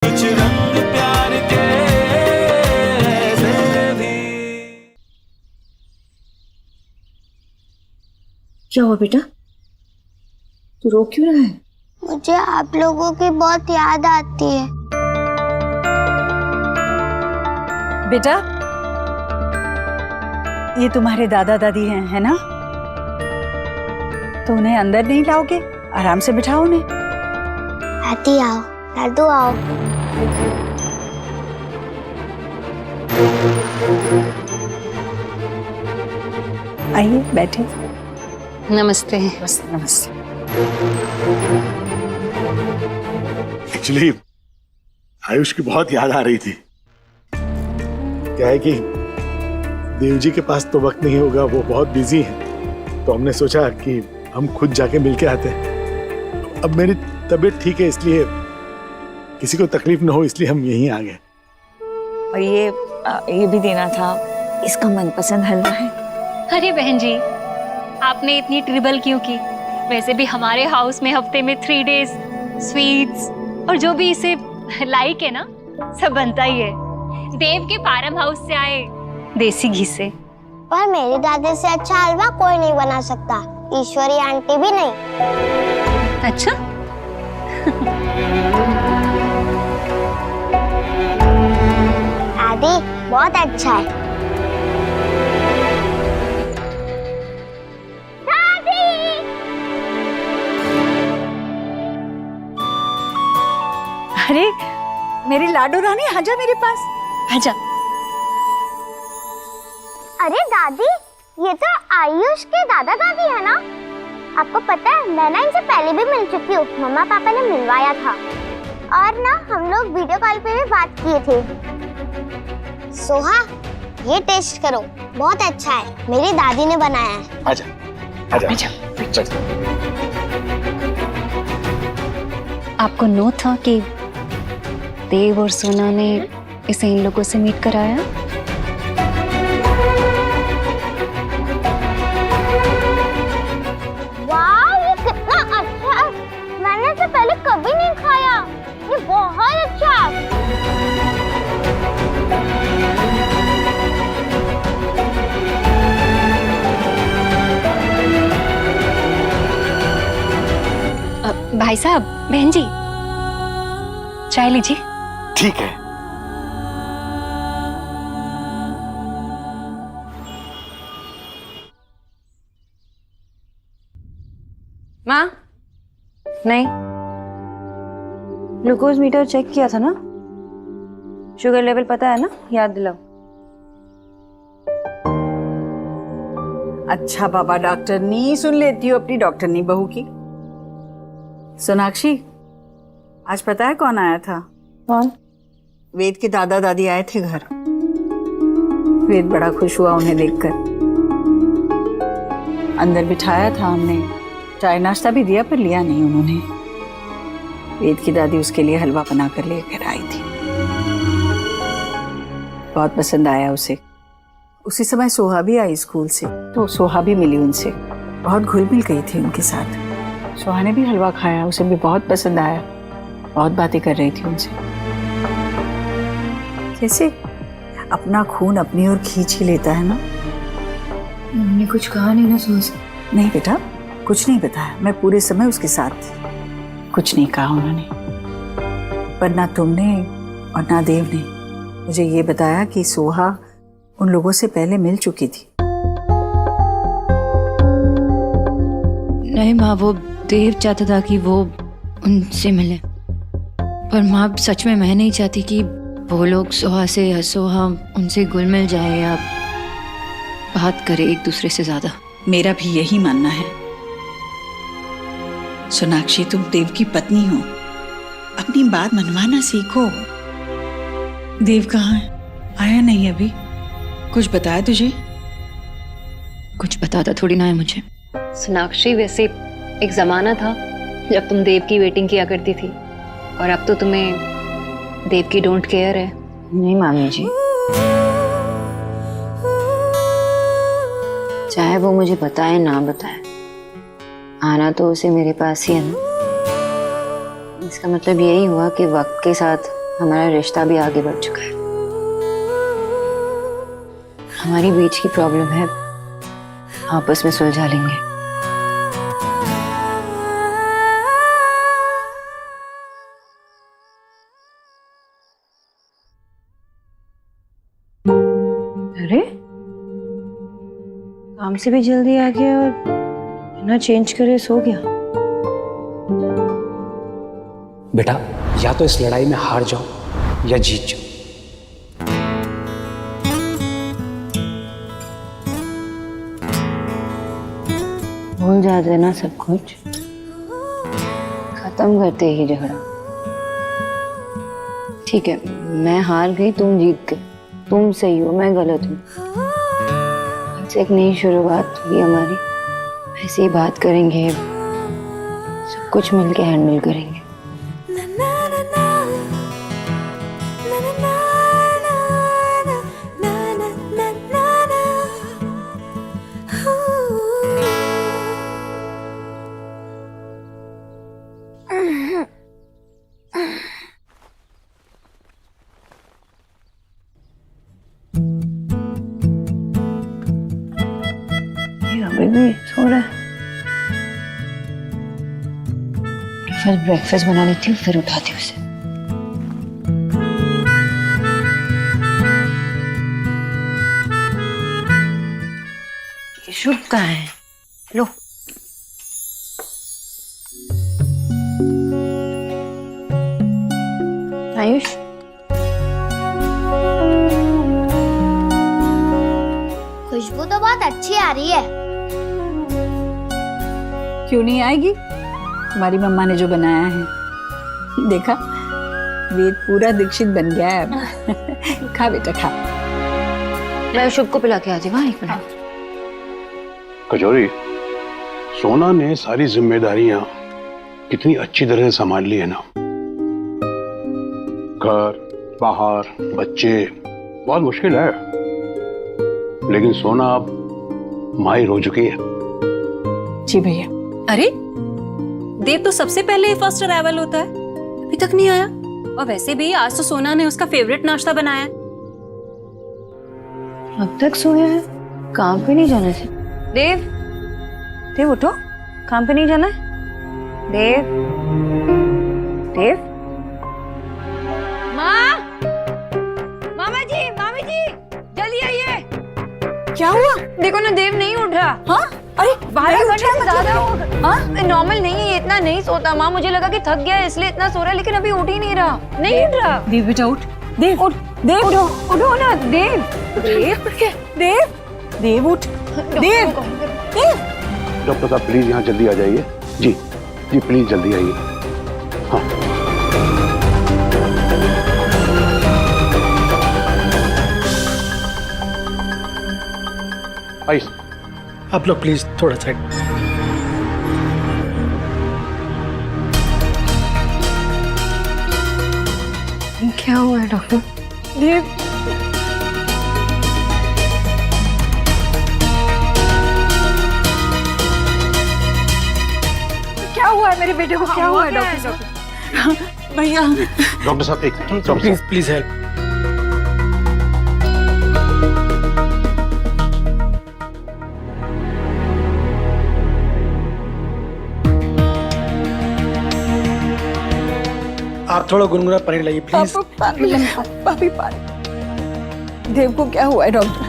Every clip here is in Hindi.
कुछ रंग प्यार के ऐसे भी। क्या हुआ बेटा, तू रो क्यों रहा है? मुझे आप लोगों की बहुत याद आती है। बेटा, ये तुम्हारे दादा दादी हैं, है ना? तो उन्हें अंदर नहीं लाओगे? आराम से बिठाओ उन्हें। दादी आओ, दादू आओ। आइए बैठे। नमस्ते। नमस्ते नमस्ते। एक्चुअली आयुष की बहुत याद आ रही थी। क्या है कि देव जी के पास तो वक्त नहीं होगा, वो बहुत बिजी हैं, तो हमने सोचा कि हम खुद जाके मिलके आते हैं। अब मेरी तबीयत ठीक है, इसलिए किसी को तकलीफ ना हो, इसलिए हम यहीं आ गए। और ये भी देना था, इसका मनपसंद हलवा है। अरे बहन जी, आपने इतनी ट्रिबल क्यों की? वैसे भी हमारे हाउस में हफ्ते में 3 डेज स्वीट्स और जो भी इसे लाइक है ना, सब बनता ही है। देव के फार्म हाउस से आए देसी घी से। पर मेरी दादी से अच्छा हलवा कोई नहीं बना सकता, ईश्वरी आंटी भी नहीं। अच्छा? दादी बहुत अच्छा है। अरे मेरी लाडो रानी, आजा मेरे पास, आजा। अरे दादी, ये तो आयुष के दादा दादी है ना? आपको पता है, मैं ना इनसे पहले भी मिल चुकी हूँ। मम्मा पापा ने मिलवाया था और ना हम लोग वीडियो कॉल पे भी बात किए थे। सोहा, ये टेस्ट करो, बहुत अच्छा है, मेरी दादी ने बनाया है। आजा आजा आजा। चल। आपको नो था कि देव और सोना ने इसे इन लोगों से मीट कराया? वाह, ये कितना अच्छा है, मैंने इसे पहले कभी नहीं खाया, ये बहुत अच्छा है। भाई साहब, बहन जी, चाय लीजिए। ठीक है। माँ, नहीं, ग्लूकोज मीटर चेक किया था ना? शुगर लेवल पता है ना? याद दिलाओ। अच्छा बाबा डॉक्टरनी, सुन लेती हो अपनी डॉक्टरनी बहू की। सोनाक्षी, आज पता है कौन आया था? कौन? वेद के दादा दादी आए थे घर। वेद बड़ा खुश हुआ उन्हें देखकर। अंदर बिठाया था हमने, चाय नाश्ता भी दिया, पर लिया नहीं उन्होंने। वेद की दादी उसके लिए हलवा बना कर लेकर आई थी। बहुत पसंद आया उसे। उसी समय सोहा भी आई स्कूल से, तो सोहा भी मिली उनसे, बहुत घुल मिल गई थी उनके साथ। सोहा ने भी हलवा खाया, उसे भी बहुत पसंद आया, बहुत बातें कर रही थी उनसे। कैसे अपना खून अपनी ओर खींच ही लेता है ना। उन्होंने कुछ कहा नहीं ना सोच? नहीं बेटा, कुछ नहीं बताया, मैं पूरे समय उसके साथ थी, कुछ नहीं कहा उन्होंने। पर ना तुमने और ना देव ने मुझे ये बताया कि सोहा उन लोगों से पहले मिल चुकी थी। नहीं माँ, वो देव चाहता था कि वो उनसे मिले, पर माँ सच में मैं नहीं चाहती कि वो लोग सोहा से या सोहा उनसे घुल मिल जाए या बात करे एक दूसरे से ज्यादा। मेरा भी यही मानना है। सोनाक्षी, तुम देव की पत्नी हो, अपनी बात मनवाना सीखो। देव कहाँ है? आया नहीं अभी? कुछ बताया तुझे? कुछ बताता थोड़ी ना है मुझे। सोनाक्षी, वैसे एक जमाना था जब तुम देव की वेटिंग किया करती थी, और अब तो तुम्हें देव की डोंट केयर है। नहीं मामी जी, चाहे वो मुझे बताए ना बताए, आना तो उसे मेरे पास ही है ना। इसका मतलब यही हुआ कि वक्त के साथ हमारा रिश्ता भी आगे बढ़ चुका है। हमारी बीच की प्रॉब्लम है, आपस में सुलझा लेंगे। अरे काम से भी जल्दी आ गया और बिना चेंज करे सो गया। बेटा, या तो इस लड़ाई में हार जाओ या जीत जाओ। भूल जाते ना सब कुछ, खत्म करते ही झगड़ा। ठीक है, मैं हार गई, तुम जीत गए। तुम सही हो, मैं गलत हूँ। आज से एक नई शुरुआत हुई हमारी। ऐसे ही बात करेंगे, सब कुछ मिलके हैंडल करेंगे। अभी भी सो रहा है। फर्स्ट ब्रेकफास्ट बना लेती हूँ, फिर उठाती हूँ उसे। शुभ कहाँ है? लो। आयुष, खुशबू तो बहुत अच्छी आ रही है। क्यों नहीं आएगी? हमारी मम्मा ने जो बनाया है, देखा, वेद पूरा दीक्षित बन गया है अब। खा बेटा खा। मैं शुभ को पिला के आ जाऊँ। एक मिनट। कचौरी, सोना ने सारी जिम्मेदारियां कितनी अच्छी तरह से संभाल ली है ना। घर, बाहर, बच्चे, बहुत मुश्किल है, लेकिन सोना अब माहिर हो चुकी है। जी भैया। अरे देव तो सबसे पहले फर्स्ट अराइवल होता है, अभी तक नहीं आया। और वैसे भी आज तो सोना ने उसका फेवरेट नाश्ता बनाया है। अब तक सोया है, काम पे नहीं जाना है। देव, देव उठो, काम पे नहीं जाना है। देव, देव। माँ, मामा जी, मामी जी, जल्दी आइए। क्या हुआ? देखो ना, देव नहीं उठ रहा। हाँ? अरे 12 घंटे से ज्यादा हो गए। हाँ? नॉर्मल नहीं है, इतना नहीं सोता माँ। मुझे लगा कि थक गया है इसलिए इतना सो रहा है, लेकिन अभी उठ ही नहीं रहा। नहीं उठ रहा। देव बेटा उठ। देव उठ, देव उठो, उठो ना। देव, देव, देव, देव उठ। देव, देव। डॉक्टर साहब प्लीज यहाँ जल्दी आ जाइए। जी जी प्लीज जल्दी आइए। हाँ, आइए। आप लोग प्लीज थोड़ा साइड। क्या हुआ है डॉक्टर? देव, क्या हुआ है मेरे बेटे को? क्या हुआ है डॉक्टर साहब? भैया डॉक्टर साहब एक डॉक्टर प्लीज साहब, प्लीज हेल्प। आप थोड़ा गुनगुना पानी लाइए प्लीज। पापी पानी। देव को क्या हुआ है डॉक्टर?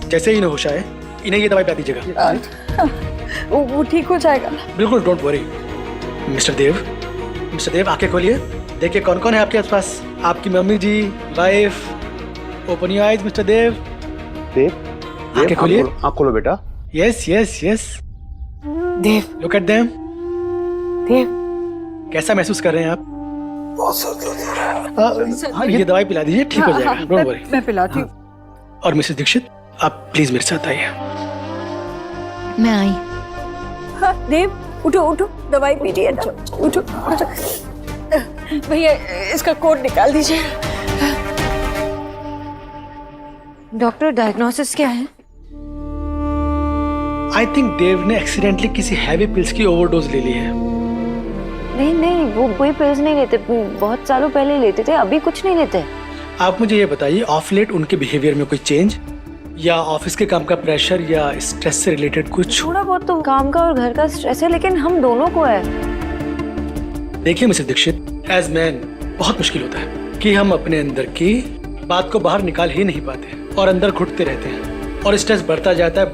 जैसे ही इन्हें होश आए, इन्हें ये दवाई पिला दीजिएगा। वो ठीक हो जाएगा। बिल्कुल, डोंट वरी। मिस्टर देव आंखें खोलिए, देखिए कौन कौन है आपके आसपास। आपकी mummy ji, wife. Open your eyes mister Dev. Dev आंखें खोलिए। आँख खोलो बेटा। Yes yes yes. Dev, look at them. Dev, कैसा महसूस कर रहे हैं आप? बहुत दर्द हो रहा है। हाँ, ये दवाई पिला दीजिए, ठीक हो जाएगा, डोंट वरी। मैं पिलाती हूँ। और मिसेस दीक्षित, आप प्लीज मेरे साथ आइए। मैं आई। हाँ, देव उठो उठो, दवाई पीजिए ना। उठो उठो। भैया इसका कोट निकाल दीजिए। डॉक्टर, डायग्नोसिस क्या है? आई थिंक देव ने एक्सीडेंटली किसी हैवी पिल्स की ओवरडोज ले ली है। नहीं वो कोई पिल्स नहीं लेते, बहुत सालों पहले लेते थे, अभी कुछ नहीं लेते। आप मुझे ये बताइए, ऑफ लेट उनके बिहेवियर में कोई चेंज, या ऑफिस के काम का प्रेशर, या स्ट्रेस से रिलेटेड कुछ? थोड़ा बहुत तो काम का और घर का स्ट्रेस है, लेकिन हम दोनों को है। देखिए मिसेस दीक्षित, एज मैन बहुत मुश्किल होता है कि हम अपने अंदर की बात को बाहर निकाल ही नहीं पाते और अंदर घुटते रहते हैं, और स्ट्रेस बढ़ता जाता है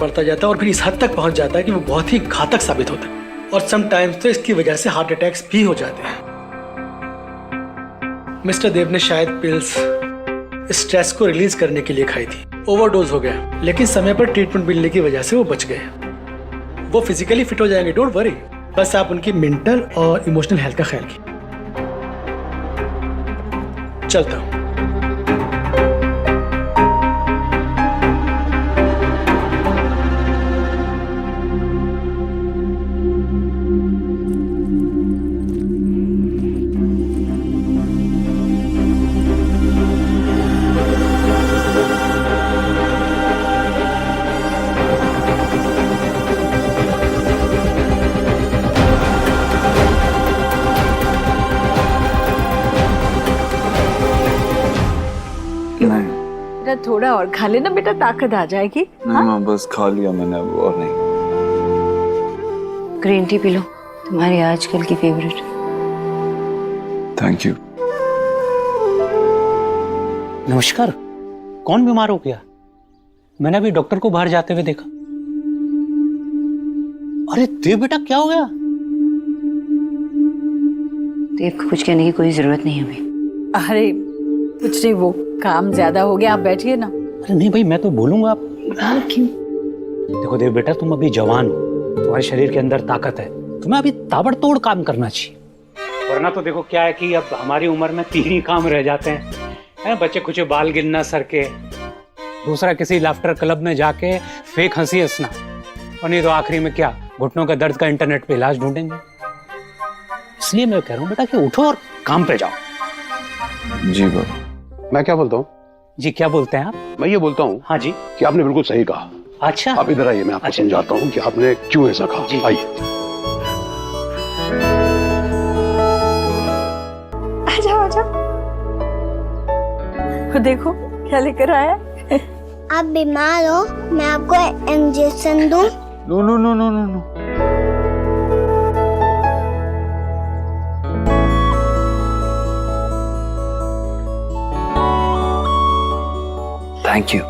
और फिर इस हद तक पहुंच जाता है कि वो बहुत ही घातक साबित होता है, और समटाइम्स तो इसकी वजह से हार्ट अटैक्स भी हो जाते हैं। मिस्टर देव ने शायद पिल्स स्ट्रेस को रिलीज करने के लिए खाई थी, ओवरडोज हो गया, लेकिन समय पर ट्रीटमेंट मिलने की वजह से वो बच गए। वो फिजिकली फिट हो जाएंगे, डोंट वरी, बस आप उनकी मेंटल और इमोशनल हेल्थ का ख्याल कीजिए। चलता हूं। थोड़ा और खा लेना बेटा, ताकत आ जाएगी। नहीं माँ, बस खा लिया मैंने, अब और नहीं। ग्रीन टी पी लो, तुम्हारी आजकल की फेवरेट। Thank you. नमस्कार, कौन बीमार हो गया? मैंने अभी डॉक्टर को बाहर जाते हुए देखा। अरे देव बेटा, क्या हो गया? देव को कुछ कहने की कोई जरूरत नहीं है अभी। अरे कुछ नहीं, वो काम ज्यादा हो गया, आप बैठिए ना। अरे नहीं भाई, मैं तो बोलूंगा। क्यों? देखो देव बेटा, तुम अभी जवान हो, तुम्हारे शरीर के अंदर ताकत है, तुम्हें अभी ताबड़तोड़ काम करना चाहिए। वरना तो देखो क्या है कि अब हमारी उम्र में 3 ही काम रह जाते हैं, बच्चे कुछ बाल गिनना सर के, दूसरा किसी लाफ्टर क्लब में जाके फेक हंसी हंसना, और नहीं तो आखिरी में क्या, घुटनों का दर्द का इंटरनेट पे इलाज ढूंढेंगे। इसलिए मैं कह रहा हूँ बेटा कि उठो और काम पे जाओ। जी बाबा। मैं क्या बोलता हूँ? जी क्या बोलते हैं आप? मैं ये बोलता हूँ हाँ जी। कि आपने बिल्कुल सही कहा। अच्छा, आप इधर आइए, मैं आपको अच्छा। समझाता हूँ कि आपने क्यों ऐसा कहा। आइए। आजा। देखो क्या लेकर आया। आप बीमार हो, मैं आपको इंजेक्शन दूं? No no no no no no. Thank you.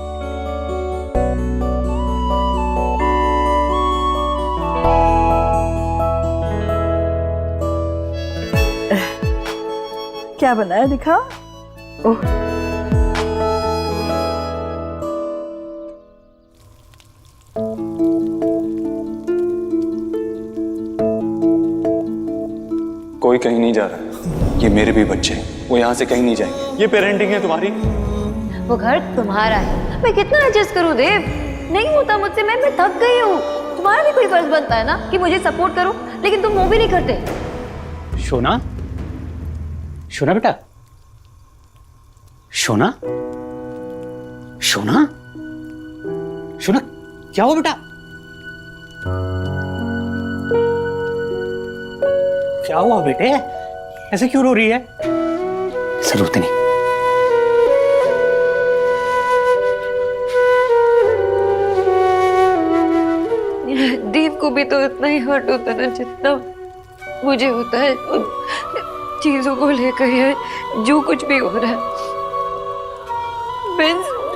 क्या बनाया, दिखा। ओह, कोई कहीं नहीं जा रहा, ये मेरे भी बच्चे हैं, वो यहाँ से कहीं नहीं जाएंगे। ये पेरेंटिंग है तुम्हारी। वो घर तुम्हारा है, मैं कितना एडजस्ट करूं देव, नहीं होता मुझसे, मैं थक गई हूँ। तुम्हारा भी कोई फर्ज बनता है ना कि मुझे सपोर्ट करो, लेकिन तुम वो भी नहीं करते। शोना, शोना बेटा, शोना, शोना, शोना, क्या हुआ बेटा? क्या हुआ बेटे, ऐसे क्यों रो रही है? जरूरत नहीं। देव को भी तो इतना ही हर्ट होता है जितना मुझे होता है उन चीजों को लेकर, या जो कुछ भी हो रहा है। मैं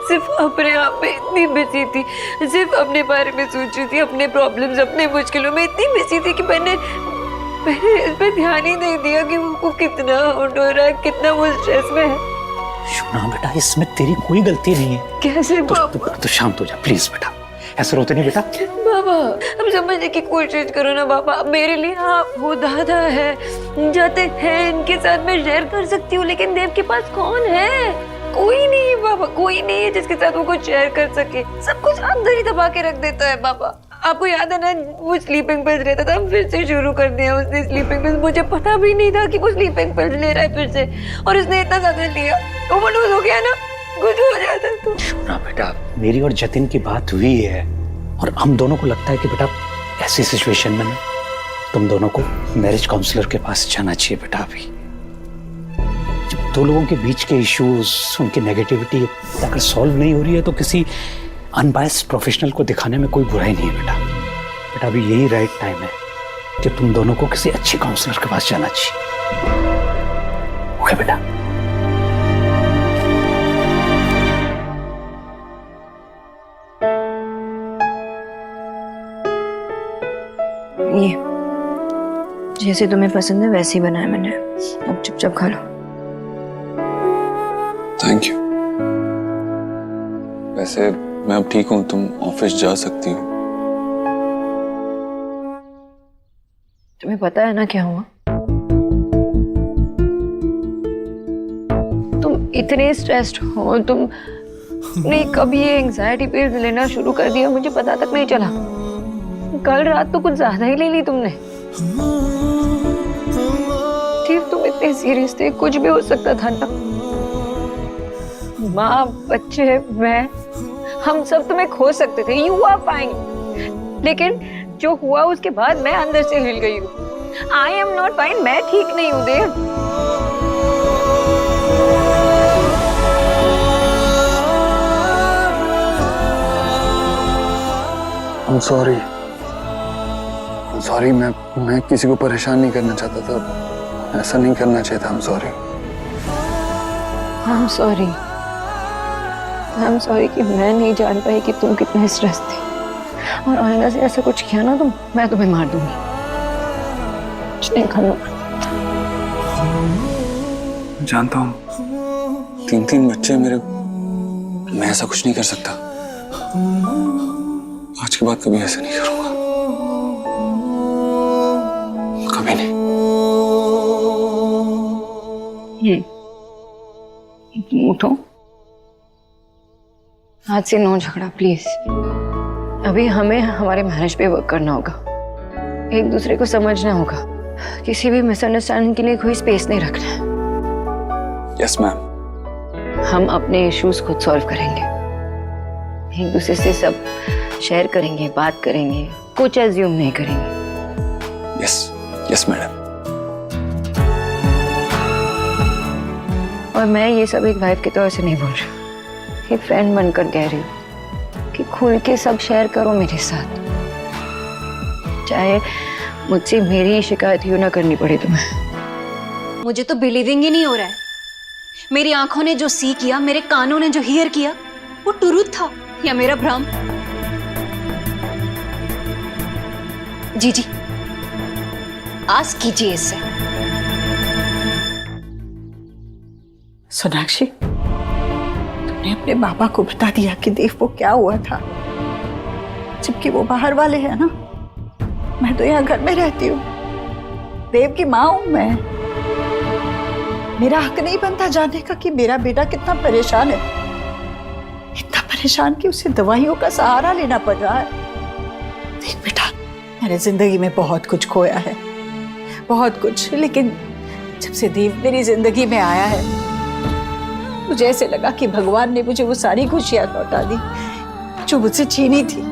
सिर्फ अपने आप में इतनी बिजी थी, सिर्फ अपने बारे में सोच रही थी, अपने प्रॉब्लम्स, अपने मुश्किलों में इतनी बिजी थी कि मैंने इस पर ध्यान ही नहीं दिया कि वो कितना हर्ट हो रहा है, कितना वो स्ट्रेस में है। शोना बेटा, इसमें तेरी कोई गलती नहीं है। कैसे तो शांत हो जा प्लीज बेटा, ऐसे रोते नहीं बेटा। बाबा, अब समझने की कोशिश करो ना बाबा, मेरे लिए आप हो, दादा है, जाते हैं, इनके साथ मैं शेयर कर सकती हूँ, लेकिन देव के पास कौन है? कोई नहीं है बाबा, कोई नहीं है जिसके साथ वो कुछ शेयर कर सके। सब कुछ अंदर ही दबा के रख देता है बाबा। आपको याद है ना, वो स्लीपिंग पिल्स लेता था, फिर से शुरू कर दिया उसने स्लीपिंग पिल्स। मुझे पता भी नहीं था कि वो स्लीपिंग पिल्स ले रहा है फिर से, और उसने इतना ज्यादा लिया, ओवरडोज हो गया ना, कुछ हो जाता तो। शोना बेटा, मेरी और जतिन की बात हुई है, और हम दोनों को लगता है कि बेटा ऐसी सिचुएशन में ना तुम दोनों को मैरिज काउंसलर के पास जाना चाहिए बेटा। अभी जब दो लोगों के बीच के इश्यूज, उनकी नेगेटिविटी अगर सॉल्व नहीं हो रही है तो किसी अनबायस्ड प्रोफेशनल को दिखाने में कोई बुराई नहीं है बेटा। बेटा अभी यही राइट टाइम है कि तुम दोनों को किसी अच्छे काउंसलर के पास जाना चाहिए। ओके बेटा। ये जैसे तुम्हें पसंद है वैसे ही बनाया मैंने, अब चुपचाप खा लो। Thank you. वैसे मैं अब ठीक हूँ, तुम ऑफिस जा सकती हो। तुम्हें पता है ना क्या हुआ? तुम इतने स्ट्रेस्ड हो, तुमने कब ये एंजाइटी पिल्स लेना शुरू कर दिया मुझे पता तक नहीं चला। कल रात तो कुछ ज्यादा ही ले ली तुमने। ठीक, तुम इतने सीरियस थे, कुछ भी हो सकता था ना। माँ, बच्चे, मैं, हम सब तुम्हें खो सकते थे। You are fine. लेकिन जो हुआ उसके बाद मैं अंदर से हिल गई हूँ। आई एम नॉट फाइन, मैं ठीक नहीं हूँ देव। I'm sorry. I'm sorry, मैं किसी को परेशान नहीं करना चाहता था, ऐसा नहीं करना चाहिए था। I'm sorry. I'm sorry. I'm sorry कि मैं नहीं जान पाई कि तुम कितने स्ट्रेस थे, और आइंदा से ऐसा कुछ किया ना मैं तुम्हें मार दूंगी। कुछ नहीं करना। जानता हूँ 3 बच्चे मेरे, मैं ऐसा कुछ नहीं कर सकता। आज के बाद कभी ऐसा नहीं करूंगा, कभी नहीं। उठो, आज से नो झगड़ा प्लीज। अभी हमें हमारे मैरिज पे वर्क करना होगा, एक दूसरे को समझना होगा, किसी भी मिसअंडरस्टैंडिंग के लिए कोई स्पेस नहीं रखना है। Yes ma'am. हम अपने इश्यूज खुद सॉल्व करेंगे, एक दूसरे से सब शेयर करेंगे, बात करेंगे, कुछ एज्यूम नहीं करेंगे। Yes yes madam. और मैं ये सब एक वाइफ के तौर से नहीं बोल रही, एक फ्रेंड बनकर कह रही हूँ कि खुल के सब शेयर करो मेरे साथ, चाहे मुझसे मेरी शिकायत क्यों ना करनी पड़े तुम्हें। मुझे तो बिलीविंग ही नहीं हो रहा है। मेरी आंखों ने जो सी किया, मेरे कानों ने जो हियर किया, वो ट्रूथ था या मेरा भ्रम? जी आस्क कीजिए इससे। सोनाक्षी, तुमने अपने पापा को बता दिया कि देव को क्या हुआ था, जबकि वो बाहर वाले हैं ना। मैं तो यहाँ घर में रहती हूँ, देव की माँ हूं मैं। मेरा हक नहीं बनता जानने का कि मेरा बेटा कितना परेशान है, इतना परेशान कि उसे दवाइयों का सहारा लेना पड़ रहा है। देख बेटा, मैंने जिंदगी में बहुत कुछ खोया है, बहुत कुछ, लेकिन जब से देव मेरी जिंदगी में आया है, मुझे ऐसे लगा कि भगवान ने मुझे वो सारी खुशियां लौटा दी जो मुझसे छीनी थी।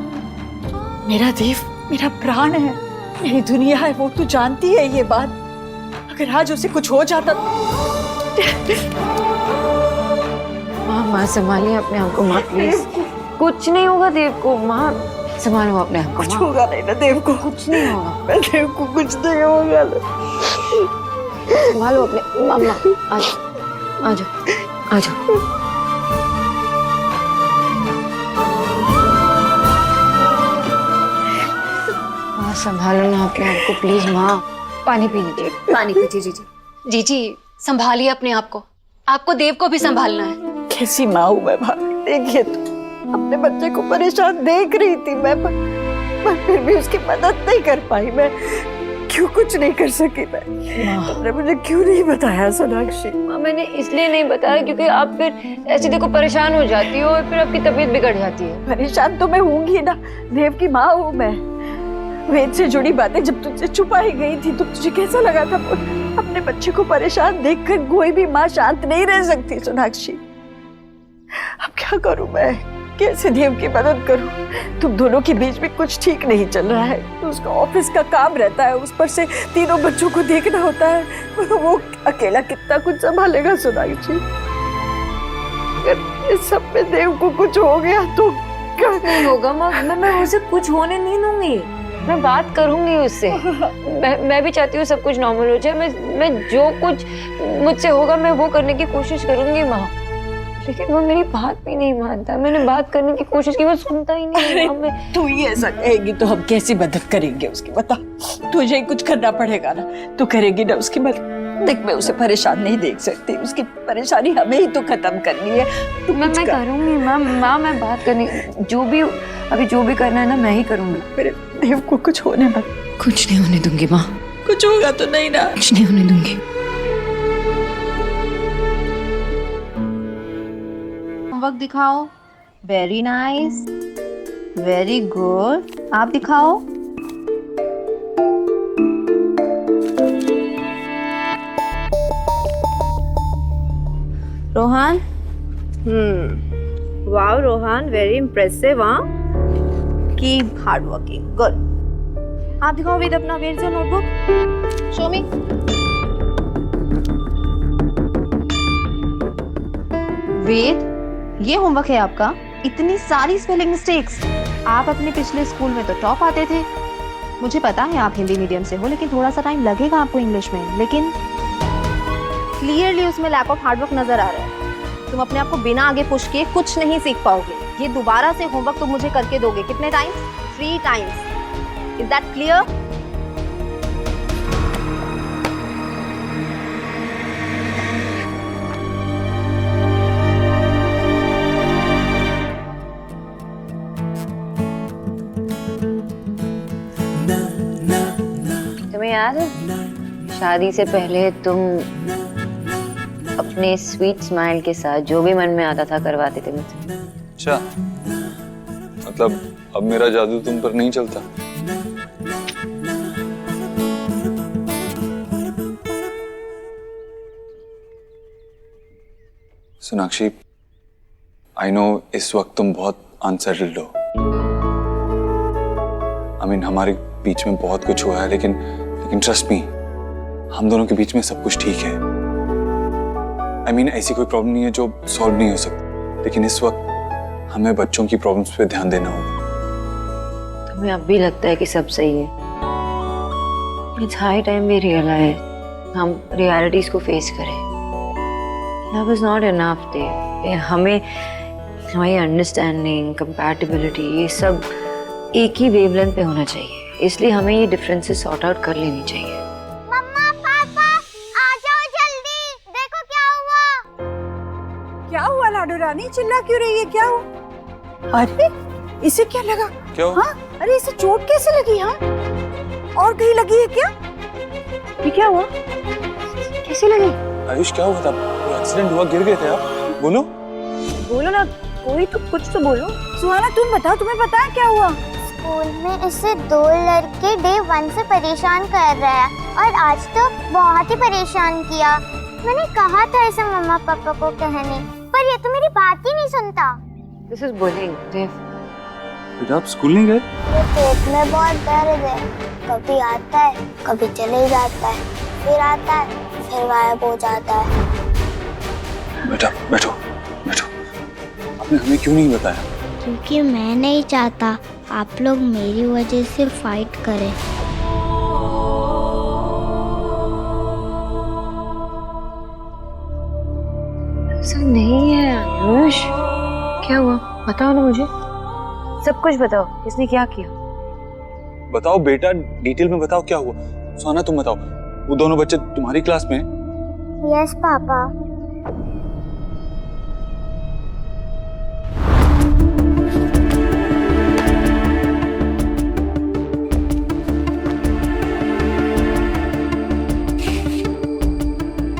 मेरा देव मेरा प्राण है, मेरी दुनिया है, वो तू जानती है ये बात। अगर आज उसे कुछ हो जाता माँ संभालिए अपने आप को माँ प्लीज। कुछ नहीं होगा देव को, माँ संभालो अपने आप को। कुछ होगा नहीं ना देव को, कुछ नहीं होगा। मैं देव को कुछ नहीं होगा। संभालो अपने। मम्मा आ जाओ, आ जाओ, आ जाओ। माँ संभालो ना अपने आप को प्लीज। माँ पानी पी लीजिए, पानी पीजिए। जी संभालिए अपने आप को, आपको देव को भी संभालना है। कैसी माँ हूँ मैं भाभी, देखिए तो अपने बच्चे को परेशान देख रही थी मैं, पर फिर भी उसकी मदद नहीं कर पाई। मैं क्यों कुछ नहीं कर सकी? मैं तुमने मुझे क्यों नहीं बताया सोनाक्षी? माँ मैंने इसलिए नहीं बताया क्योंकि आप फिर ऐसे देखो परेशान हो जाती हो और फिर आपकी तबीयत बिगड़ जाती है। परेशान तो मैं होंगी ना, देव की माँ हूँ मैं। वेद से जुड़ी बातें जब तुझसे छुपाई गई थी तो तुझे कैसा लगा था? अपने बच्चे को परेशान देखकर कोई भी माँ शांत नहीं रह सकती सोनाक्षी। अब क्या करूं मैं? कैसे देव की मदद करूं? तुम दोनों के बीच में कुछ ठीक नहीं चल रहा है। तो उसका ऑफिस का काम रहता है, उस पर से 3 बच्चों को देखना होता है। वो अकेला कितना कुछ संभालेगा सोनाक्षी? अगर इस सब में देव को कुछ हो गया तो क्या नहीं होगा माँ, मैं उसे कुछ होने नहीं दूंगी। मैं बात करूंगी उससे। मैं भी चाहती हूँ सब कुछ नॉर्मल हो जाए। मैं जो कुछ मुझसे होगा मैं वो करने की कोशिश करूंगी माँ, लेकिन वो मेरी बात भी नहीं मानता। मैंने बात करने की कोशिश की, वो सुनता ही नहीं। अरे तू ही ऐसा कहेगी तो हम कैसी मदद करेंगे उसकी? बता, तुझे ही कुछ करना पड़ेगा ना। तू करेगी ना उसकी मदद? देख, मैं उसे परेशान नहीं देख सकती। उसकी परेशानी हमें ही तो खत्म करनी है। तू मैं करूंगी माँ, मैं बात करनी, जो भी करना है ना मैं ही करूंगी। मेरे देव को कुछ होने मत। कुछ नहीं होने दूंगी माँ, कुछ होगा तो नहीं ना? कुछ नहीं होने दूंगी। होमवर्क दिखाओ। Very nice, very good. आप दिखाओ। Rohan, wow Rohan, very impressive. हाँ, कीप हार्ड वर्किंग, गुड। आप दिखाओ वेद अपना, where is your notebook? Show me. Ved, ये होमवर्क है आपका? इतनी सारी स्पेलिंग मिस्टेक्स। आप अपने पिछले स्कूल में तो टॉप आते थे। मुझे पता है आप हिंदी मीडियम से हो, लेकिन थोड़ा सा टाइम लगेगा आपको इंग्लिश में। लेकिन क्लियरली उसमें लैक ऑफ हार्डवर्क नजर आ रहा है। तुम अपने आप को बिना आगे पुश किए कुछ नहीं सीख पाओगे। ये दोबारा से होमवर्क तुम मुझे करके दोगे। कितने times? 3 times. Is that clear? तुम्हें याद है शादी से पहले तुम अपने स्वीट स्माइल के साथ जो भी मन में आता था करवाते थे मुझसे? अच्छा, मतलब अब मेरा जादू तुम पर नहीं चलता? सोनाक्षी, आई नो इस वक्त तुम बहुत अनसेटल्ड हो। हमारे बीच में बहुत कुछ हुआ है, लेकिन ट्रस्ट मी, हम दोनों के बीच में सब कुछ ठीक है। ऐसी कोई प्रॉब्लम नहीं है जो सॉल्व नहीं हो सकती, लेकिन इस वक्त हमें बच्चों की प्रॉब्लम्स पे ध्यान देना होगा। तुम्हें अब भी लगता है कि सब सही है? It's high time we realise, हम रियलिटीज को फेस करें। Love is not enough Dev. हमें हमारी अंडरस्टैंडिंग, कंपैटिबिलिटी, ये सब एक ही वेवलेंथ पे होना चाहिए। इसलिए हमें ये डिफरेंसेस सॉर्ट आउट कर लेनी चाहिए। मम्मा, पापा, आ जाओ जल्दी। देखो क्या हुआ। क्या हुआ लाडू रानी? चिल्ला क्यों रही है? क्या हुआ? अरे इसे क्या लगा? क्या? हाँ, अरे इसे चोट कैसे लगी? हाँ, और कहीं लगी है क्या? ये क्या हुआ? कैसे लगी? आयुष, क्या हुआ था? कोई एक्सीडेंट हुआ? गिर गए थे आप? बोलो ना, कोई तो कुछ तो बोलो। सुहाना, तुम बताओ, तुम्हें पता है क्या हुआ? स्कूल में इसे 2 लड़के डे 1 से परेशान कर रहे हैं और आज तो बहुत ही परेशान किया। मैंने कहा था इसे मम्मा पापा को कहने, पर ये तो मेरी बात ही नहीं सुनता। दिस इज बुलिंग देव। बेटा, आप स्कूल नहीं गए? पेट में बहुत दर्द है। कभी आता है, कभी चले जाता है, फिर आता है, फिर गायब हो जाता है। बेटा बैठो बैठो। आपने हमें क्यों नहीं बताया? क्योंकि मैं नहीं चाहता आप लोग मेरी वजह से फाइट करें। ऐसा नहीं है आयुष। क्या हुआ? बताओ ना मुझे, सब कुछ बताओ। किसने क्या किया? बताओ बेटा, डिटेल में बताओ क्या हुआ। सोना, तुम बताओ, वो दोनों बच्चे तुम्हारी क्लास में? Yes papa.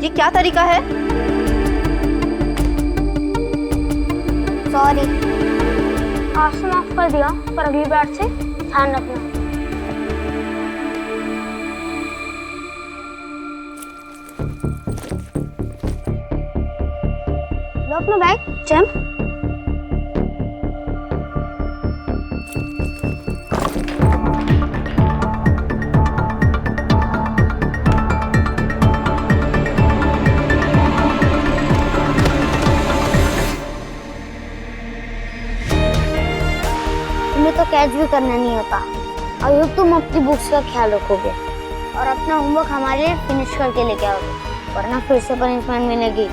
ये क्या तरीका है? सॉरी, आज तो माफ कर दिया, पर अगली बार से ध्यान रखना। लो अपना बैग, जंप। स्केच भी करना नहीं होता। आई होप तुम अपनी बुक्स का ख्याल रखोगे और अपना होमवर्क हमारे लिए फिनिश करके लेके आओगे, वरना फिर से पनिशमेंट मिलेगी।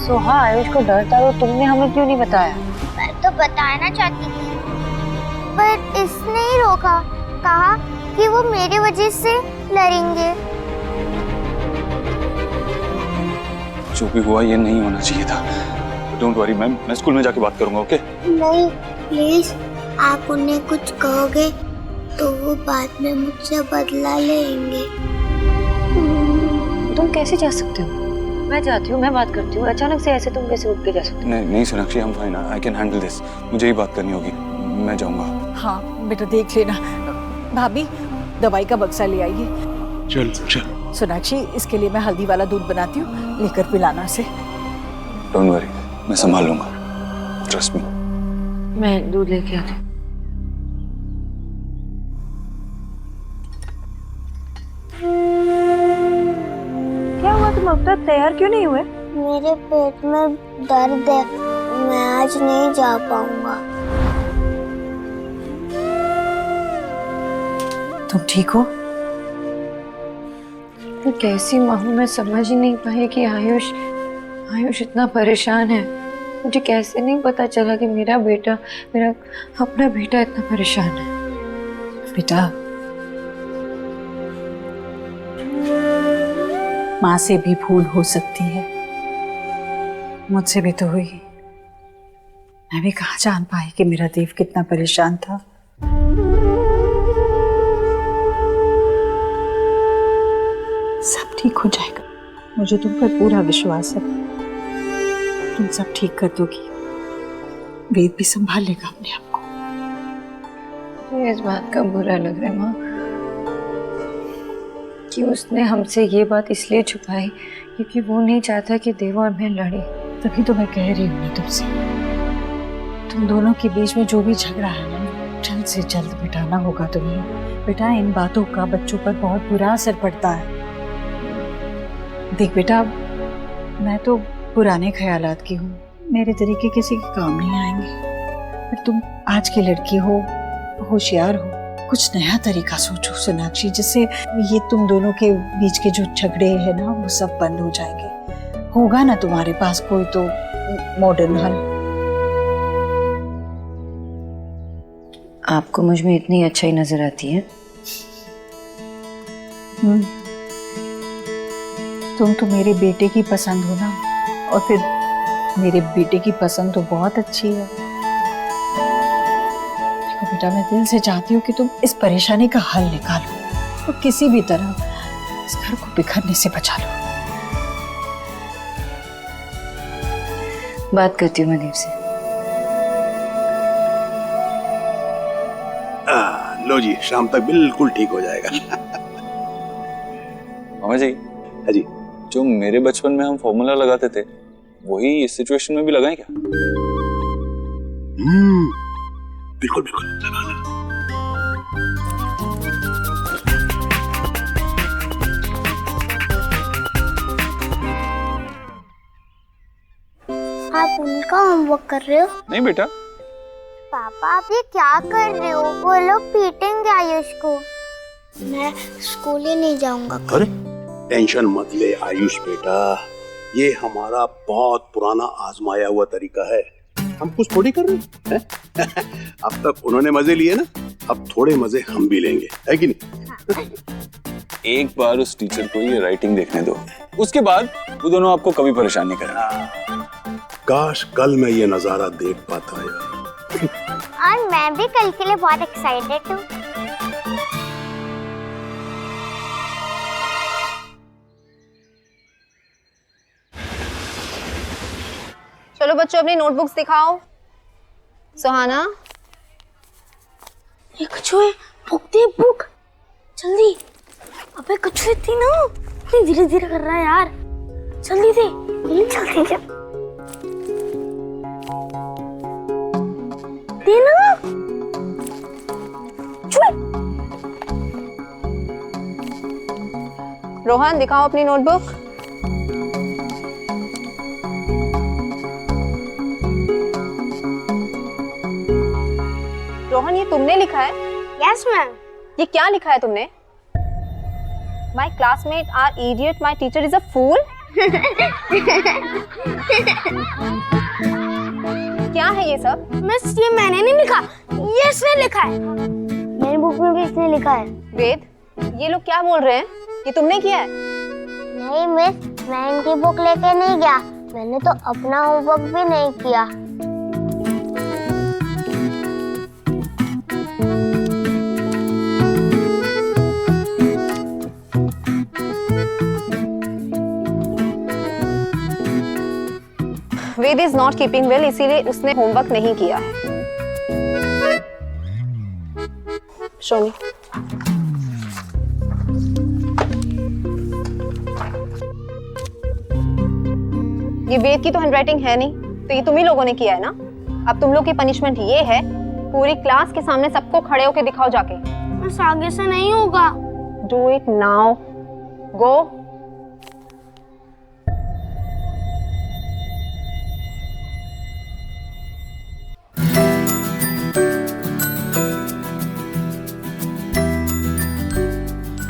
सोहा, आयुष को डर था तो तुमने हमें क्यों नहीं बताया? मैं तो बताना चाहती थी, पर इसने ही रोका, कहा कि वो मेरी वजह से लड़ेंगे। जो भी हुआ ये नहीं होना चाहिए था। डोंट वरी मैम, मैं स्कूल में जाके बात करूंगा, ओके? नहीं प्लीज, आप उन्हें कुछ कहोगे तो वो बाद में मुझसे बदला लेंगे। तुम कैसे जा सकते हो? मैं जाती हूँ, मैं बात करती हूँ। अचानक से ऐसे तुम कैसे उठ के जा सकते हो? नहीं नहीं Sonakshi, I'm fine. I can handle this. मुझे ही बात करनी होगी, मैं जाऊंगा। हाँ बेटा देख लेना। भाभी दवाई का बक्सा ले आइए। चल चल। सोनाक्षी, इसके लिए मैं हल्दी वाला दूध बनाती हूँ, लेकर पिलाना से। डोंट वरी, मैं संभाल लूंगा, ट्रस्ट मी। मैं दूध लेके आती हूँ। क्या हुआ, तुम अब तक तैयार क्यों नहीं हुए? मेरे पेट में दर्द है, मैं आज नहीं जा पाऊंगा। तुम ठीक हो? मैं कैसी माँ हूँ, मैं समझ ही नहीं पाई कि आयुष इतना परेशान है। मुझे कैसे नहीं पता चला कि मेरा अपना बेटा इतना परेशान है। बेटा, माँ से भी भूल हो सकती है, मुझसे भी तो हुई। मैं भी कहाँ जान पाई कि मेरा देव कितना परेशान था। सब ठीक हो जाएगा, मुझे तुम पर पूरा विश्वास है। तुम सब ठीक कर दोगी, वेद भी संभाल लेगा अपने आप को। मुझे इस बात का बुरा लग रहा है माँ कि उसने हमसे ये बात इसलिए छुपाई क्योंकि वो नहीं चाहता कि देव और मैं लड़े। तभी तो मैं कह रही हूँ ना तुमसे, तुम दोनों के बीच में जो भी झगड़ा है ना, जल्द से जल्द मिटाना होगा तुम्हें। बेटा, इन बातों का बच्चों पर बहुत बुरा असर पड़ता है। देख बेटा, मैं तो पुराने ख्यालात की हूँ, मेरे तरीके किसी के काम नहीं आएंगे। पर तुम आज की लड़की हो, होशियार हो, कुछ नया तरीका सोचो सोनाक्षी, जिससे ये तुम दोनों के बीच के जो झगड़े हैं ना, वो सब बंद हो जाएंगे। होगा ना तुम्हारे पास कोई तो मॉडर्न हल? आपको मुझ में इतनी अच्छाई नजर आती है? तुम तो मेरे बेटे की पसंद हो ना, और फिर मेरे बेटे की पसंद तो बहुत अच्छी है। देखो बेटा, मैं दिल से चाहती हूँ कि तुम इस परेशानी का हल निकालो और किसी भी तरह इस घर को बिखरने से बचा लो। बात करती हूँ मैं देव से। लो जी, शाम तक बिल्कुल ठीक हो जाएगा। मामा जी, हाँ जी। जो मेरे बचपन में हम फॉर्मूला लगाते थे, वही इस सिचुएशन में भी लगाएं क्या? बिल्कुल बिल्कुल लगाना। आप उनका होमवर्क कर रहे हो? नहीं बेटा। पापा, आप ये क्या कर रहे हो? वो लोग पीटेंगे आयुष को। मैं स्कूल ही नहीं जाऊंगा। अरे टेंशन मत ले आयुष बेटा, ये हमारा बहुत पुराना आजमाया हुआ तरीका है। हम कुछ थोड़ी कर रहे हैं। अब तक उन्होंने मजे लिए ना, अब थोड़े मजे हम भी लेंगे, है कि नहीं? एक बार उस टीचर को ये राइटिंग देखने दो, उसके बाद वो दोनों आपको कभी परेशान नहीं करेंगे। काश कल मैं ये नजारा देख पाता यार। और मैं भी कल के लिए बहुत एक्साइटेड हूँ। चलो बच्चों, अपनी नोटबुक्स दिखाओ। सुहाना, ये कछुए, बुक दे बुक, जल्दी। अबे कछुए थी ना, इतनी धीरे धीरे कर रहा है यार, जल्दी दे, जल्दी दे। देना। रोहन दिखाओ अपनी नोटबुक। ये तुमने लिखा है? Yes ma'am. ये क्या लिखा है तुमने? My classmate are idiot, my teacher is a fool. क्या है ये सब? मिस ये मैंने नहीं लिखा, ये इसने लिखा है। मेरी बुक में भी इसने लिखा है। वेद, ये लोग क्या बोल रहे हैं? ये तुमने किया है? नहीं मिस, मैं इनकी बुक लेके नहीं गया, मैंने तो अपना होमवर्क भी नहीं किया। वेद इज नॉट कीपिंग वेल, इसीलिए उसने होमवर्क नहीं किया है। शो मी। ये वेद की तो हैंडराइटिंग है नहीं, तो ये तुम ही लोगों ने किया है ना? अब तुम लोग की पनिशमेंट ये है, पूरी क्लास के सामने सबको खड़े होके दिखाओ जाके। बस आगे से नहीं होगा। डू इट नाउ, गो।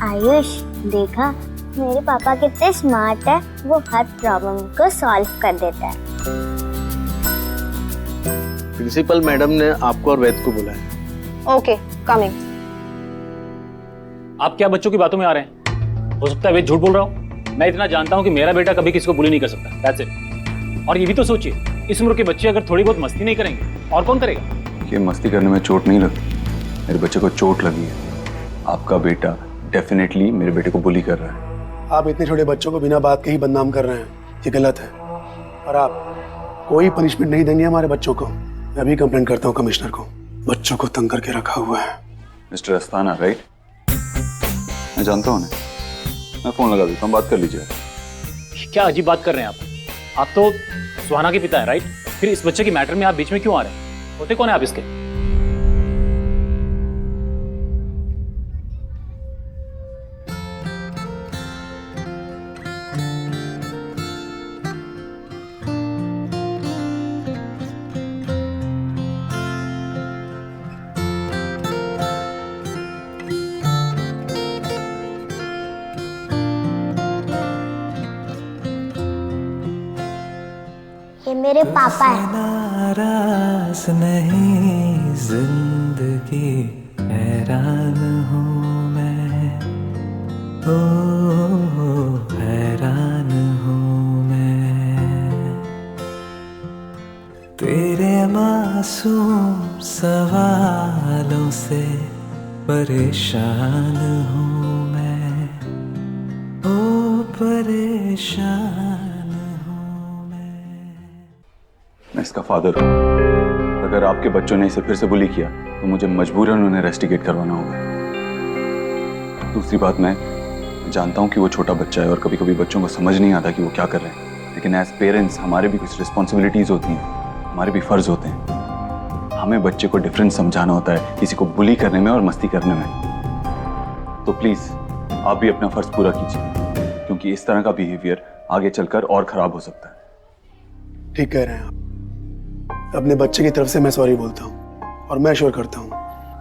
आयुष, देखा मेरे पापा कितने स्मार्ट है, वो हर प्रॉब्लम को सॉल्व कर देता है। प्रिंसिपल मैडम ने आपको और वेद को बुलाया। Okay, coming. आप क्या बच्चों की बातों में आ रहे हैं? हो सकता है वेद झूठ बोल रहा हूँ। मैं इतना जानता हूँ कि मेरा बेटा कभी किसी को बुली नहीं कर सकता। That's it. और ये भी तो सोचिए, इस उम्र के बच्चे अगर थोड़ी बहुत मस्ती नहीं करेंगे और कौन करेगा? ये मस्ती करने में चोट नहीं लगती, मेरे बच्चे को चोट लगी है। आपका बेटा डेफिनेटली मेरे बेटे को बुली कर रहा है। आप इतने छोटे बच्चों को बिना बात के ही बदनाम कर रहे हैं, ये गलत है। और आप कोई पनिशमेंट नहीं देंगे हमारे बच्चों को। मैं अभी कंप्लेंट करता हूँ कमिश्नर को, बच्चों को तंग करके रखा हुआ है। Mister Asthana, right? मैं जानता हूँ, मैं फोन लगा देता हूँ, बात कर लीजिए। क्या अजीब बात कर रहे हैं आप तो सुहाना के पिता हैं, राइट? फिर इस बच्चे के मैटर में आप बीच में क्यों आ रहे हैं? होते कौन है आप इसके? ये मेरे पापा है। नाराज नहीं जिंदगी, हैरान हूँ मैं, ओ हैरान हूँ मैं, तेरे मासूम सवालों से परेशान हूँ मैं, ओ परेशान। मैं इसका फादर हूँ। अगर आपके बच्चों ने इसे फिर से बुली किया तो मुझे मजबूरन उन्हें रेस्टिकेट करवाना होगा। दूसरी बात, मैं जानता हूँ कि वो छोटा बच्चा है और कभी कभी बच्चों को समझ नहीं आता कि वो क्या कर रहे हैं, लेकिन एज पेरेंट्स हमारे भी कुछ रिस्पॉन्सिबिलिटीज होती हैं, हमारे भी फर्ज होते हैं। हमें बच्चे को डिफरेंस समझाना होता है, किसी को बुली करने में और मस्ती करने में। तो प्लीज आप भी अपना फर्ज पूरा कीजिए, क्योंकि इस तरह का बिहेवियर आगे चलकर और खराब हो सकता है। ठीक कह रहे हैं आप। अपने बच्चे की तरफ से मैं सॉरी बोलता हूँ और मैं श्योर करता हूँ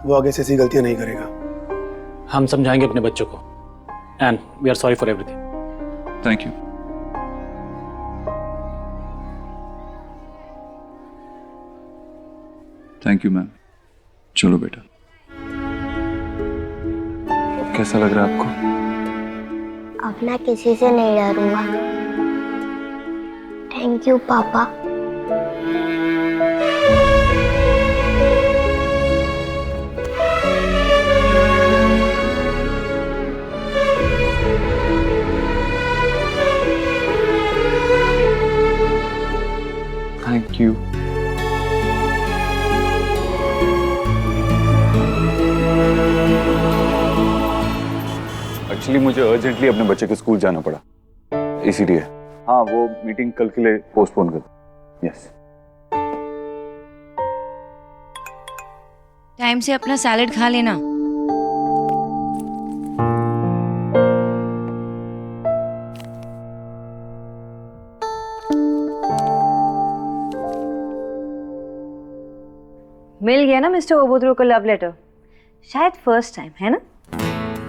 वो आगे से ऐसी गलतियां नहीं करेगा। हम समझाएंगे अपने बच्चों को, and we are sorry for everything. Thank you. Thank you ma'am. चलो बेटा, कैसा लग रहा है आपको? अब मैं किसी से नहीं डरूंगा। थैंक यू पापा। Thank you. एक्चुअली मुझे अर्जेंटली अपने बच्चे के स्कूल जाना पड़ा, इसीलिए। हाँ, वो मीटिंग कल के लिए पोस्टपोन कर दो। यस। टाइम से अपना सैलेड खा लेना। मिल गया ना मिस्टर ओबोद्रो को लव लेटर, शायद फर्स्ट टाइम, है ना?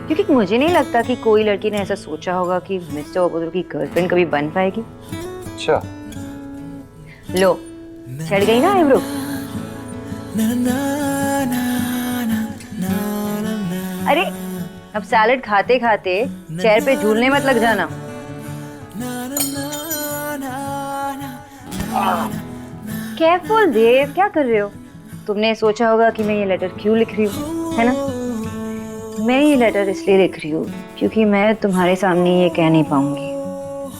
क्योंकि मुझे नहीं लगता कि कोई लड़की ने ऐसा सोचा होगा कि मिस्टर ओबोद्रो की गर्लफ्रेंड कभी बन पाएगी। अच्छा, लो चढ़ गई ना आईब्रो। अरे अब सैलेड खाते खाते चेयर पे झूलने मत लग जाना। केयरफुल देव, क्या कर रहे हो? तुमने सोचा होगा कि मैं ये लेटर क्यों लिख रही हूँ, है ना? मैं ये लेटर इसलिए लिख रही हूँ क्योंकि मैं तुम्हारे सामने ये कह नहीं पाऊंगी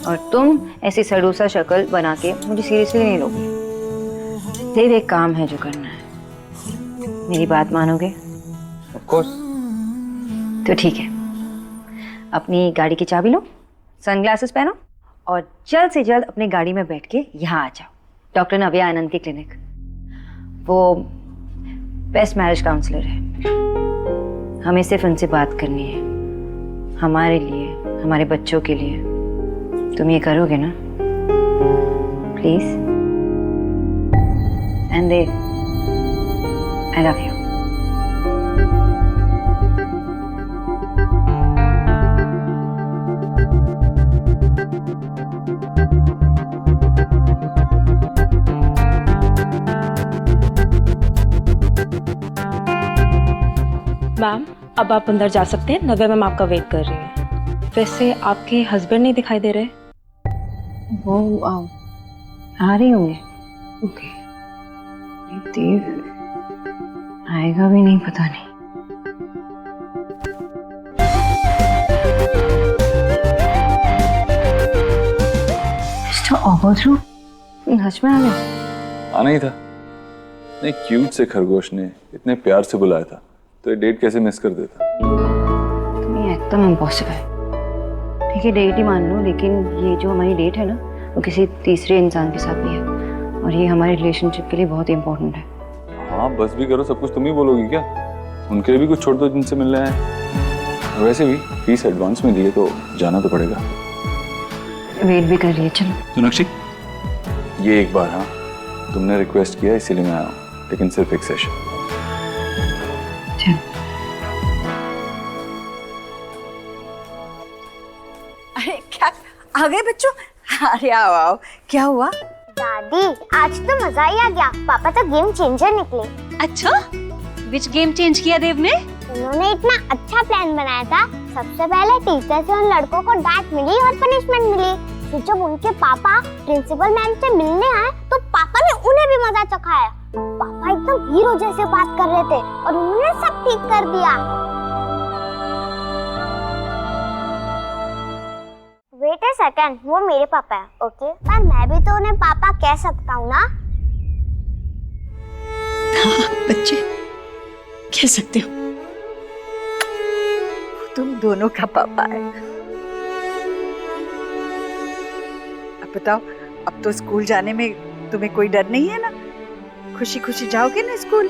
और तुम ऐसी सड़ूसा शक्ल बना के मुझे सीरियसली नहीं लोगे। देव, एक काम है जो करना है, मेरी बात मानोगे? Of course. तो ठीक है, अपनी गाड़ी की चाबी लो, सनग्लासेस पहनो और जल्द से जल्द अपनी गाड़ी में बैठ के यहाँ आ जाओ, डॉक्टर नव्या आनंद की क्लिनिक। वो बेस्ट मैरिज काउंसलर है, हमें सिर्फ उनसे बात करनी है, हमारे लिए, हमारे बच्चों के लिए। तुम ये करोगे ना please? And Dev, I love you. Ma'am, अब आप अंदर जा सकते हैं, नव्या मैम आपका वेट कर रही है। वैसे आपके हस्बैंड नहीं दिखाई दे रहे? वो आ रही होंगे। ओके, देव आएगा भी नहीं, पता नहीं। मिस्टर ओबोद्रो, हंस में आ गए? आना ही था। नहीं, क्यूट से खरगोश ने इतने प्यार से बुलाया था, तो ये डेट कैसे मिस कर देता? ये एकदम इम्पॉसिबल। ठीक है, डेट ही मान लो, लेकिन ये जो हमारी डेट है ना, वो किसी तीसरे इंसान के साथ भी है और ये हमारे रिलेशनशिप के लिए बहुत इंपॉर्टेंट है। हाँ, बस भी करो, सब कुछ तुम ही बोलोगी क्या? उनके लिए भी कुछ छोड़ दो जिनसे मिलना है। वैसे भी फीस एडवांस में दिए तो जाना तो पड़ेगा। वेट भी कर रही है, चलो। सोनाक्षी, ये एक बार, हाँ तुमने रिक्वेस्ट किया इसीलिए मैं आया हूँ, लेकिन सिर्फ एक सेशन। अरे क्या आ गए बच्चों? अरे आओ आओ, क्या हुआ? दादी, आज तो मजा ही आ गया, पापा तो गेम चेंजर निकले। अच्छा, विच गेम चेंज किया देव ने? उन्होंने इतना अच्छा प्लान बनाया था। सबसे पहले टीचर से उन लड़कों को डांट मिली और पनिशमेंट मिली। फिर जब उनके पापा प्रिंसिपल मैम से मिलने आए तो पापा ने उन्हें भी मजा चखाया। पापा एकदम हीरो जैसे बात कर रहे थे और उन्होंने सब ठीक कर दिया। वेट अ सेकंड, वो मेरे पापा है, ओके? पर मैं भी तो उन्हें पापा कह सकता हूँ ना? हाँ बच्चे, कह सकते हो, तुम दोनों का पापा है। अब बताओ, अब तो स्कूल जाने में तुम्हें कोई डर नहीं है ना? खुशी खुशी जाओगे ना स्कूल?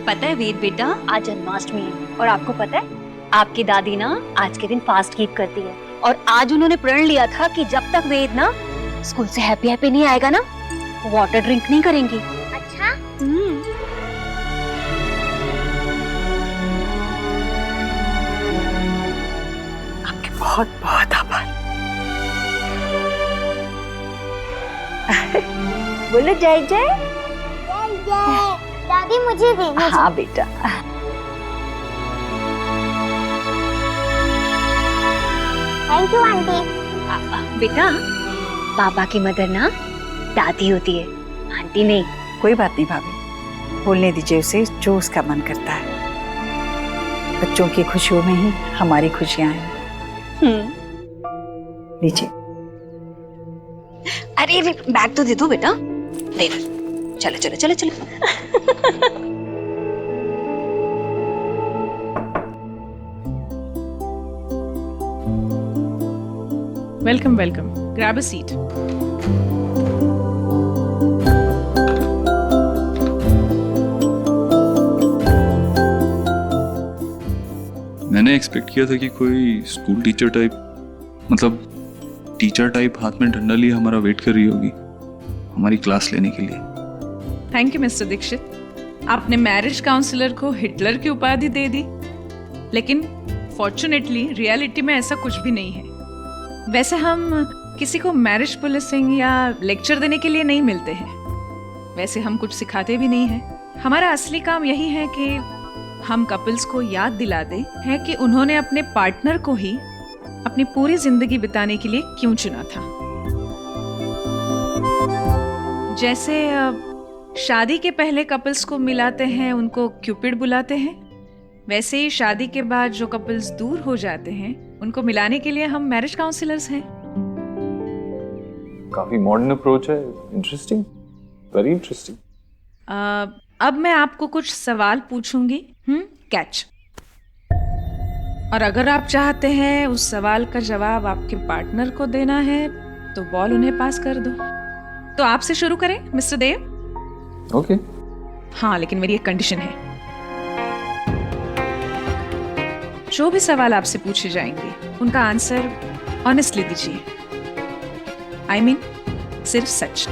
पता है वेद बेटा, आज जन्माष्टमी है और आपको पता है आपकी दादी ना आज के दिन फास्ट कीप करती है और आज उन्होंने प्रण लिया था कि जब तक वेद ना स्कूल से हैप्पी हैप्पी नहीं आएगा ना, वाटर ड्रिंक नहीं करेंगी। अच्छा? आपके बहुत बहुत आभार। बोलो जय जय। दादी मुझे भी। हाँ बेटा। Thank you aunty. बेटा, पापा की मदर ना दादी होती है, आंटी नहीं। कोई बात नहीं भाभी, बोलने दीजिए उसे जो उसका मन करता है। बच्चों की खुशियों में ही हमारी खुशियां हैं। लीजिए। अरे बैग तो दे दो बेटा, दे दो। चलो चलो चलो चलो। Welcome, welcome. Grab a seat. मैंने एक्सपेक्ट किया था कि कोई स्कूल टीचर टाइप, मतलब टीचर टाइप हाथ में डंडा लिए हमारा वेट कर रही होगी हमारी क्लास लेने के लिए। Thank you mister Dikshit. आपने मैरिज काउंसलर को हिटलर की उपाधि दे दी, लेकिन फॉर्चुनेटली रियलिटी में ऐसा कुछ भी नहीं है। वैसे हम किसी को मैरिज पुलिसिंग या लेक्चर देने के लिए नहीं मिलते हैं। वैसे हम कुछ सिखाते भी नहीं हैं। हमारा असली काम यही है कि हम कपल्स को याद दिला दें है कि उन्होंने अपने पार्टनर को ही अपनी पूरी जिंदगी बिताने के लिए क्यों चुना था। जैसे शादी के पहले कपल्स को मिलाते हैं, उनको क्यूपिड बुलाते हैं, वैसे ही शादी के बाद जो कपल्स दूर हो जाते हैं उनको मिलाने के लिए हम मैरिज काउंसलर्स हैं। काफी मॉडर्न अप्रोच है। Interesting, very interesting. अब मैं आपको कुछ सवाल पूछूंगी, कैच। और अगर आप चाहते हैं उस सवाल का जवाब आपके पार्टनर को देना है तो बॉल उन्हें पास कर दो। तो आपसे शुरू करें मिस्टर देव? ओके। हाँ, लेकिन मेरी एक कंडीशन है। जो भी सवाल आपसे पूछे जाएंगे उनका आंसर ऑनेस्टली दीजिए। I mean, सिर्फ सच।